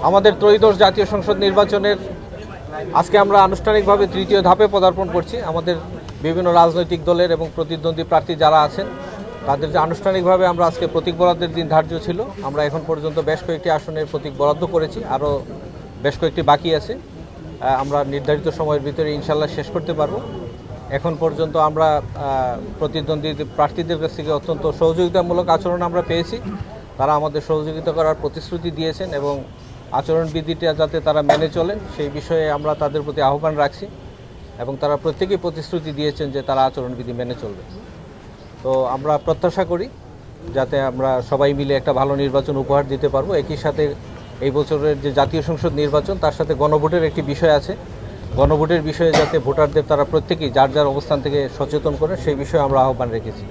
আমাদের ত্রয়োদশ জাতীয় সংসদ নির্বাচনের আজকে আমরা আনুষ্ঠানিকভাবে তৃতীয় ধাপে পদার্পণ করছি। আমাদের বিভিন্ন রাজনৈতিক দলের এবং প্রতিদ্বন্দ্বী প্রার্থী যারা আছেন তাদের যে আনুষ্ঠানিকভাবে আমরা আজকে প্রতীক বরাদ্দের দিন ধার্য ছিল, আমরা এখন পর্যন্ত বেশ কয়েকটি আসনের প্রতীক বরাদ্দ করেছি, আরও বেশ কয়েকটি বাকি আছে। আমরা নির্ধারিত সময়ের ভিতরে ইনশাল্লাহ শেষ করতে পারব। এখন পর্যন্ত আমরা প্রতিদ্বন্দ্বী প্রার্থীদের কাছ থেকে অত্যন্ত সহযোগিতামূলক আচরণ আমরা পেয়েছি। তারা আমাদের সহযোগিতা করার প্রতিশ্রুতি দিয়েছেন এবং আচরণবিধিটা যাতে তারা মেনে চলেন সেই বিষয়ে আমরা তাদের প্রতি আহ্বান রাখছি এবং তারা প্রত্যেকেই প্রতিশ্রুতি দিয়েছেন যে তারা আচরণবিধি মেনে চলবে। তো আমরা প্রত্যাশা করি যাতে আমরা সবাই মিলে একটা ভালো নির্বাচন উপহার দিতে পারবো। একই সাথে এই বছরের যে জাতীয় সংসদ নির্বাচন তার সাথে গণভোটের একটি বিষয় আছে। গণভোটের বিষয়ে যাতে ভোটারদের তারা প্রত্যেকেই যার যার অবস্থান থেকে সচেতন করে সেই বিষয়ে আমরা আহ্বান রেখেছি।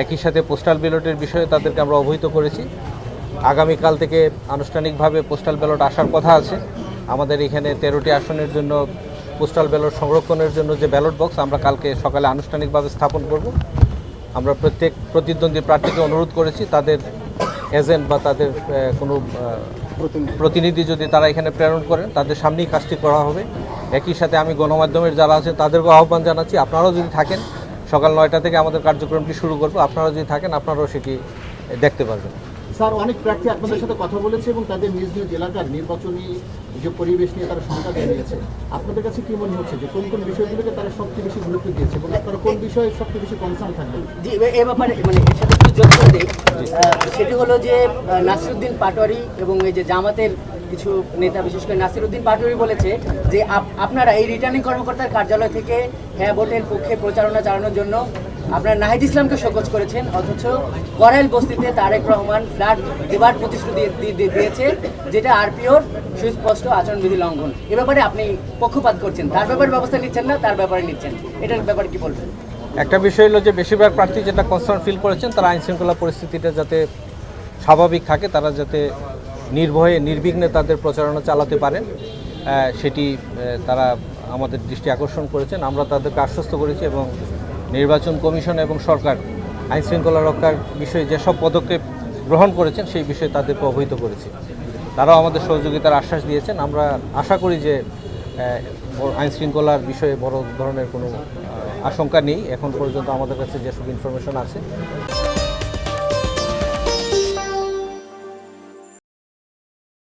একই সাথে পোস্টাল ব্যালটের বিষয়ে তাদেরকে আমরা অবহিত করেছি। আগামীকাল থেকে আনুষ্ঠানিকভাবে পোস্টাল ব্যালট আসার কথা আছে। আমাদের এখানে 13টি আসনের জন্য পোস্টাল ব্যালট সংরক্ষণের জন্য যে ব্যালট বক্স আমরা কালকে সকালে আনুষ্ঠানিকভাবে স্থাপন করব। আমরা প্রত্যেক প্রতিদ্বন্দ্বী প্রার্থীকে অনুরোধ করেছি তাদের এজেন্ট বা তাদের কোনো প্রতিনিধি যদি তারা এখানে প্রেরণ করেন তাদের সামনেই কাজটি করা হবে। একই সাথে আমি গণমাধ্যমের যারা আছেন তাদেরকেও আহ্বান জানাচ্ছি, আপনারাও যদি থাকেন সকাল 9টা থেকে আমাদের কার্যক্রমটি শুরু করব, আপনারা যদি থাকেন আপনারাও সেটি দেখতে পারবেন। স্যার, অনেক প্রার্থী আপনাদের সাথে কথা বলেছে এবং তাদের নিজ নিজ এলাকার নির্বাচনী যে পরিবেশ নিয়ে তারা শঙ্কা জানিয়েছে। আপনাদের কাছে কি মনে হচ্ছে যে কোন কোন বিষয়গুলোকে তারা সবচেয়ে বেশি গুরুত্ব দিয়েছে এবং আপনারা কোন বিষয়ে সবচেয়ে বেশি কনসার্ন থাকবেন? জি, এ ব্যাপারে মানে এর সাথে একটু যোগ করে দিই। সেটি হলো যে নাসিরউদ্দিন পাটোয়ারি এবং এই যে জামাতের কিছু নেতা, বিশেষ করে নাসিরউদ্দিন পাটোয়ারি বলেছে যে আপনারা এই রিটার্নিং কর্মকর্তার কার্যালয় থেকে হ্যাঁ ভোটের পক্ষে প্রচারণা চালানোর জন্য আপনারা নাহিদ ইসলামকে শোকজ করেছেন, অথচ করাইল বস্তিতে তারেক রহমান ফ্ল্যাট দেবার প্রতিশ্রুতি দিয়েছে, যেটা আরপিওর সুস্পষ্ট আচরণবিধি লঙ্ঘন। এ ব্যাপারে আপনি পক্ষপাত করছেন, তার ব্যাপারে ব্যবস্থা নিচ্ছেন না, তার ব্যাপারে নিচ্ছেন, এটার ব্যাপারে কি বলবেন? একটা বিষয় হলো যে বেশিরভাগ প্রার্থী যেটা কনসার্ন ফিল করেছেন তারা আইনশৃঙ্খলা পরিস্থিতিটা যাতে স্বাভাবিক থাকে, তারা যাতে নির্ভয়ে নির্বিঘ্নে তাদের প্রচারণা চালাতে পারেন সেটি তারা আমাদের দৃষ্টি আকর্ষণ করেছেন। আমরা তাদেরকে আশ্বস্ত করেছি এবং নির্বাচন কমিশন এবং সরকার আইনশৃঙ্খলা রক্ষার বিষয়ে যেসব পদক্ষেপ গ্রহণ করেছেন সেই বিষয়ে তাদেরকে অবহিত করেছি। তারাও আমাদের সহযোগিতার আশ্বাস দিয়েছেন। আমরা আশা করি যে আইনশৃঙ্খলার বিষয়ে বড় ধরনের কোনো আশঙ্কা নেই। এখন পর্যন্ত আমাদের কাছে যেসব ইনফরমেশন আছে